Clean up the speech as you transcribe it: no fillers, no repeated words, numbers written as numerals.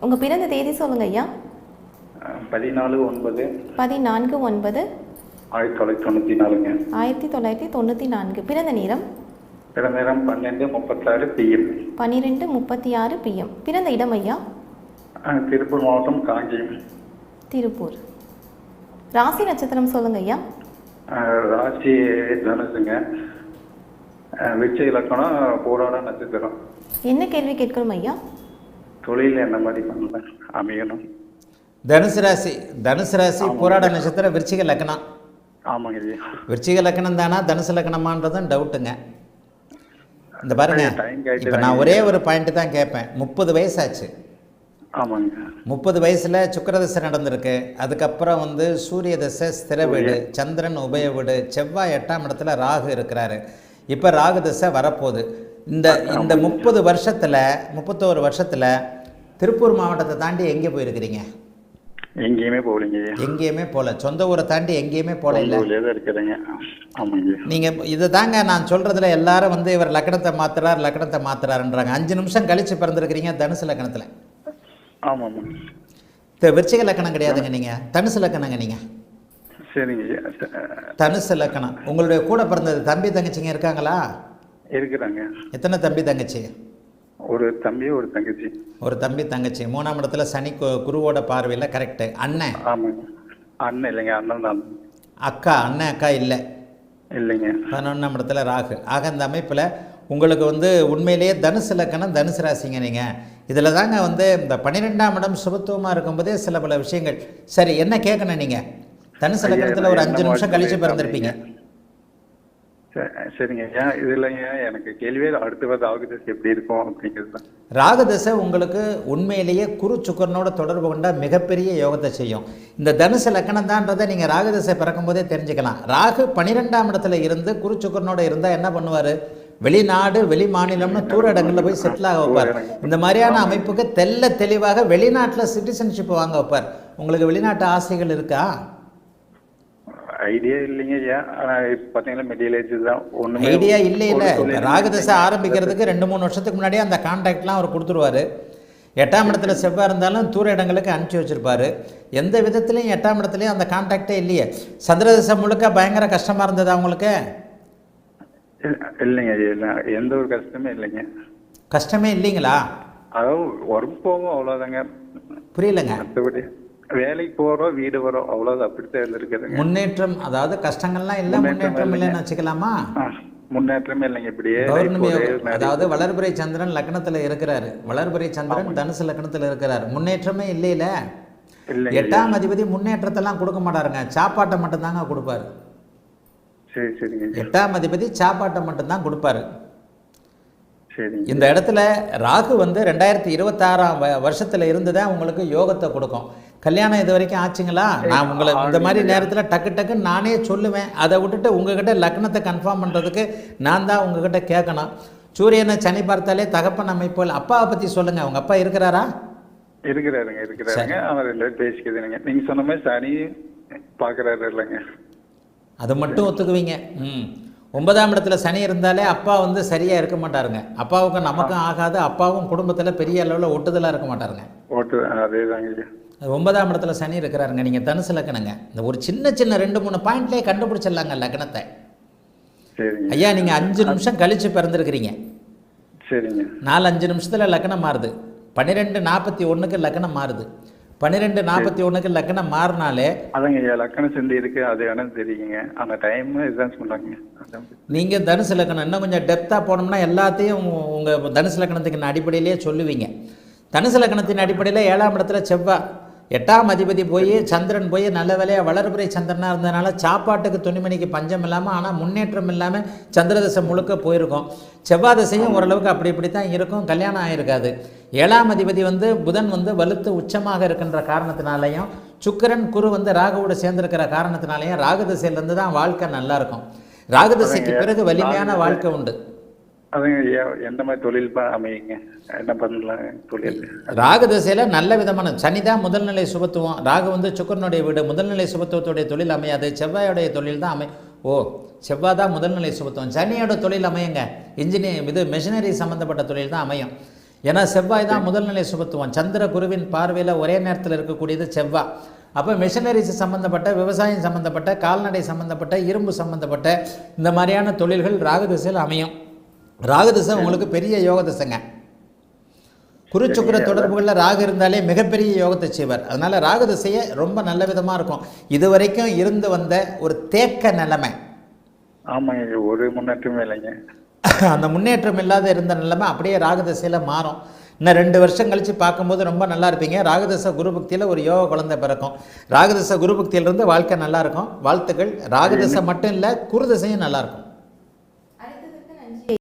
உங்கள் பிறந்த தேதி சொல்லுங்க ஐயா. 14/9. 14/9. 1994ங்க. 1994. பிறந்த நேரம்? பிறந்த நேரம் 12:36 PM. 12:36 PM. பிறந்த இடம் ஐயா? திருப்பூர் மாவட்டம் காங்கேயம். திருப்பூர். ராசி நட்சத்திரம் சொல்லுங்க ஐயா. ராசி தனுசுங்க. விருச்சிக இலக்கணம் போராட நட்சத்திரம். என்ன கேள்வி கேட்கிறோம் ஐயா? தொழில் என்ன மாதிரி பண்ணல அமையணும். தனுசு ராசி போராட நட்சத்திரம் விருச்சிக லக்னம். ஆமாங்க ஐயா. விருச்சிக லக்னம் தானா தனுசு லக்னமான்றதும் டவுட்டுங்க. இந்த பாருங்க, இப்போ நான் ஒரே ஒரு பாயிண்ட் தான் கேட்பேன். 30 வயசாச்சு. ஆமாங்க. 30 வயசில் சுக்கிரதசை நடந்திருக்கு. அதுக்கப்புறம் சூரிய தசை ஸ்திர வீடு, சந்திரன் உபய வீடு, செவ்வாய் 8ஆம் இடத்துல ராகு இருக்கிறாரு. இப்போ ராகு தசை வரப்போகுது. இந்த 30 வருஷத்தில் 31 வருஷத்தில் திருப்பூர் மாவட்டத்தை தாண்டி எங்கே போயிருக்கிறீங்க? எங்கேயுமே போகலீங்க. எங்கேயுமே போகல. சொந்த ஊரை தாண்டி எங்கேயுமே போகல. இருக்கிறேங்க. ஆமாங்க. நீங்கள் இதை தாங்க நான் சொல்கிறதுல எல்லாரும் இவர் லக்னத்தை மாற்றுறாருன்றாங்க. 5 நிமிஷம் கழித்து பிறந்திருக்கிறீங்க தனுசு லக்னத்தில். ஆமாம். விருச்சிக லக்கணம் கிடையாதுங்க. நீங்கள் தனுசு லக்கணங்க. நீங்கள் சரிங்க. தனுசு லக்கணம். உங்களுடைய கூட பிறந்தது தம்பி தங்கச்சிங்க இருக்காங்களா? இருக்கிறாங்க. எத்தனை தம்பி தங்கச்சி? ஒரு தம்பி ஒரு தங்கச்சி. ஒரு தம்பி தங்கச்சி. 3ஆம் இடத்துல சனி குருவோட பார்வையில். கரெக்டு. அண்ணன்? ஆமாங்க. அண்ணன் இல்லைங்க, அண்ணன் தான். அக்கா? அண்ணன் அக்கா இல்லை. இல்லைங்க. 11ஆம் இடத்துல ராகு. ஆக இந்த அமைப்பில் உங்களுக்கு உண்மையிலேயே தனுசு லக்கணம் தனுசு ராசிங்க. நீங்கள் இதில் தாங்க இந்த 12ஆம் இடம் சுபத்துவமாக இருக்கும்போதே சில பல விஷயங்கள். சரி, என்ன கேட்கணும் நீங்கள்? தனுசு லக்கணத்தில் ஒரு 5 நிமிஷம் கழித்து பிறந்திருப்பீங்க. சரிங்க ஐயா. இதுலங்க எனக்கு கேள்வியே அடுத்த ராகுதசை எப்படி இருக்கும் அப்படிங்கிறது தான். ராகுதசை உங்களுக்கு உண்மையிலேயே குரு சுக்கரனோட தொடர்பு கொண்டால் மிகப்பெரிய யோகத்தை செய்யும். இந்த தனுசு லக்கணம் தான்றதை நீங்கள் ராகுதசை பிறக்கும் போதே தெரிஞ்சுக்கலாம். ராகு 12ஆம் இடத்துல இருந்து குரு சுக்கரனோட இருந்தால் என்ன பண்ணுவார்? வெளிநாடு வெளி மாநிலம்னு தூர இடங்களில் போய் செட்டில் ஆக வைப்பார். இந்த மாதிரியான அமைப்புக்கு தெளிவாக வெளிநாட்டில் சிட்டிசன்ஷிப் வாங்க வைப்பார். உங்களுக்கு வெளிநாட்டு ஆசைகள் இருக்கா? ஐடியா இல்லைங்க ஐயா. ஆனால் இப்போ பார்த்தீங்கன்னா மெட்டீரியலைஸ் தான். ஒன்றும் ஐடியா இல்லை. ராகுதசை ஆரம்பிக்கிறதுக்கு 2-3 வருஷத்துக்கு முன்னாடியே அந்த கான்டாக்ட்லாம் அவர் கொடுத்துருவார். 8ஆம் இடத்துல செவ்வாய் இருந்தாலும் தூர இடங்களுக்கு அனுப்பிச்சி வச்சுருப்பார். எந்த விதத்துலையும் 8ஆம் இடத்துலையும் அந்த கான்டாக்டே இல்லையே. சந்திரதசை முழுக்க பயங்கர கஷ்டமாக இருந்தது அவங்களுக்கு? இல்லைங்க ஐயா. இல்லை, எந்த ஒரு கஷ்டமே இல்லைங்க. கஷ்டமே இல்லைங்களா? அதாவது ஒர்க் போகும் அவ்வளோதாங்க. புரியலைங்க. மற்றபடி வேலைக்கு போகிறோம் வீடு வரோம் அவ்வளோதான். அப்படித்தான் இருந்திருக்குதுங்க. முன்னேற்றம், அதாவது கஷ்டங்கள்லாம் இல்லை, முன்னேற்றம் இல்லைன்னு வச்சுக்கலாமா? முன்னேற்றமே இல்லைங்க. இப்படியே அதாவது வளர்பிறை சந்திரன் லக்னத்தில் இருக்கிறாரு. வளர்பிறை சந்திரன் தனுசு லக்னத்தில் இருக்கிறார். முன்னேற்றமே இல்லையில. 8ஆம் அதிபதி முன்னேற்றத்தெல்லாம் கொடுக்க மாட்டாருங்க. சாப்பாட்டை மட்டும்தாங்க கொடுப்பாரு. சரி சரிங்க. 8ஆம் அதிபதி சாப்பாட்டை மட்டும்தான் கொடுப்பாரு. சரி. இந்த இடத்துல ராகு 2026ஆம் வருஷத்துல இருந்துதான் உங்களுக்கு யோகத்தை கொடுக்கும். கல்யாணம் இது வரைக்கும் ஆச்சுங்களா? நான் உங்களை இந்த மாதிரி நேரத்தில் டக்கு நானே சொல்லுவேன். அதை விட்டுட்டு உங்ககிட்ட லக்னத்தை கன்ஃபார்ம் பண்ணுறதுக்கு நான் தான் உங்ககிட்ட கேட்கணும். சூரியனை சனி பார்த்தாலே தகப்பன் அமைப்புகள். அப்பாவை பற்றி சொல்லுங்கள். உங்கள் அப்பா இருக்கிறாரா? இருக்கிறாருங்க. அவர் 2 பேரும் பேசிக்குதுங்க. நீங்கள் சொன்ன மாதிரி சனி பார்க்குறாரு இல்லைங்க. அது மட்டும் ஒத்துக்குவீங்க. 9ஆம் இடத்துல சனி இருந்தாலே அப்பா சரியாக இருக்க மாட்டாருங்க. அப்பாவுக்கும் நமக்கும் ஆகாது. அப்பாவும் குடும்பத்தில் பெரிய அளவில் ஒட்டுதலாக இருக்க மாட்டாருங்க. அதேதாங்க. 9ஆம் இடத்துல சனி இருக்கிறாருங்க. நீங்கள் தனுசு லக்கணங்க. இந்த ஒரு சின்ன 2-3 பாயிண்ட்லேயே கண்டுபிடிச்சிடலாங்க லக்னத்தை. ஐயா, நீங்கள் 5 நிமிஷம் கழித்து பிறந்திருக்கிறீங்க. சரிங்க. 4-5 நிமிஷத்தில் லக்னம் மாறுது. 12:41க்கு லக்னம் மாறுது. 12:41க்கு லக்னம் மாறினாலே அதங்க ஐயா லக்கணம் செஞ்சு இருக்கு. அது எனக்கு தெரியுங்க. அந்த டைம் இதுதான் சொல்கிறாங்க. நீங்கள் தனுசு லக்கணம் இன்னும் கொஞ்சம் டெப்த்தாக போனோம்னா எல்லாத்தையும் உங்கள் தனுசு லக்கணத்துக்கு அடிப்படையிலேயே சொல்லுவீங்க. தனுசு லக்கணத்தின் அடிப்படையில் 7ஆம் இடத்துல செவ்வாய், 8ஆம் அதிபதி போய் சந்திரன் போய் நல்ல வேலையாக வளர்பிறை சந்திரனாக இருந்ததுனால சாப்பாட்டுக்கு துணிமணிக்கு பஞ்சம் இல்லாமல், ஆனால் முன்னேற்றம் இல்லாமல் சந்திரதசை முழுக்க போயிருக்கும். செவ்வாய் தசையும் ஓரளவுக்கு இப்படி தான் இருக்கும். கல்யாணம் ஆகிருக்காது. 7ஆம் அதிபதி புதன் வலுத்து உச்சமாக இருக்கின்ற காரணத்தினாலையும், சுக்கிரன் குரு ராகுவோடு சேர்ந்திருக்கிற காரணத்தினாலையும் ராகு தசையிலேருந்து தான் வாழ்க்கை நல்லா இருக்கும். ராகு தசைக்கு பிறகு வலிமையான வாழ்க்கை உண்டு. அதுங்க எந்த மாதிரி தொழில் அமையுங்க? என்ன பண்ணலாம் தொழில்? ராகு தசையில் நல்ல விதமான சனி தான் முதல்நிலை சுபத்துவம். ராகு சுக்கரனுடைய வீடு. முதல்நிலை சுபத்துவத்துடைய தொழில் அமையாது. செவ்வாயோடைய தொழில் தான் செவ்வாய் தான் முதல்நிலை சுபத்துவம். சனியோட தொழில் அமையுங்க. இன்ஜினியர் மெஷினரி சம்மந்தப்பட்ட தொழில் தான் அமையும். ஏன்னா செவ்வாய் தான் முதல்நிலை சுபத்துவம். சந்திர குருவின் பார்வையில் ஒரே நேரத்தில் இருக்கக்கூடியது செவ்வாய். அப்போ மிஷனரிஸ் சம்மந்தப்பட்ட, விவசாயம் சம்மந்தப்பட்ட, கால்நடை சம்மந்தப்பட்ட, இரும்பு சம்மந்தப்பட்ட இந்த மாதிரியான தொழில்கள் ராகுதிசையில் அமையும். ராகுதிசை உங்களுக்கு பெரிய யோக திசைங்க. குருச்சுக்கிர தொடர்புகளில் ராகு இருந்தாலே மிகப்பெரிய யோகத்தை செய்வார். அதனால் ராகு திசையை ரொம்ப நல்ல விதமாக இருக்கும். இது வரைக்கும் இருந்து வந்த ஒரு தேக்க நிலைமை, ஆமாங்க, ஒரு முன்னேற்றமே இல்லைங்க. அந்த முன்னேற்றம் இல்லாத இருந்த நிலைமை அப்படியே ராகு திசையில் மாறும். இன்னும் 2 வருஷம் கழித்து பார்க்கும்போது ரொம்ப நல்லா இருப்பீங்க. ராகுதசை குருபக்தியில் ஒரு யோக குழந்தை பிறக்கும். ராகுதசை குருபக்தியிலிருந்து வாழ்க்கை நல்லா இருக்கும். வாழ்த்துக்கள். ராகுதசை மட்டும் இல்லை, குருதசையும் நல்லா இருக்கும்.